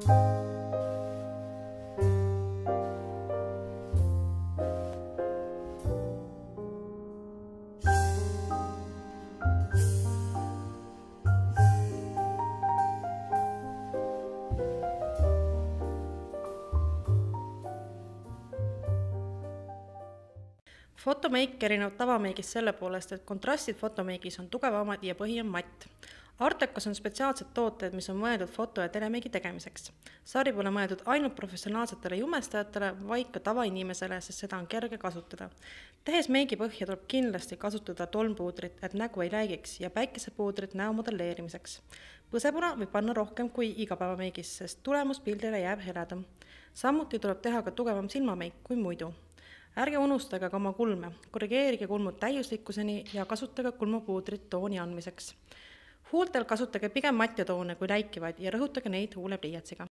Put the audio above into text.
Fotomeik erineb tavameigist selle poolest, et kontrastid fotomeigis on tugevamad ja põhi on matt. Artecos on spetsiaalsed tooted, mis on mõeldud foto- ja telemeigi tegemiseks. Sari pole mõeldud ainult professionaalsetele jumestajatele, vaid ka tavainimesele, sest seda on kerge kasutada. Tehes meigi põhja tuleb kindlasti kasutada tolmpuudrit, et nägu ei läigiks, ja päikesepuudrit näo modelleerimiseks. Põsepuna võib panna rohkem kui igapäevameigis, sest tulemus pildile jääb heledam. Samuti tuleb teha ka tugevam silmameik kui muidu. Ärge unustage ka oma kulme, korrigeerige kulmud täiuslikkuseni ja kasutage kulmupuudrit tooni andmiseks. Huultel kasutage pigem matjatoone kui läikivaid ja rõhutage neid huulepliiatsiga.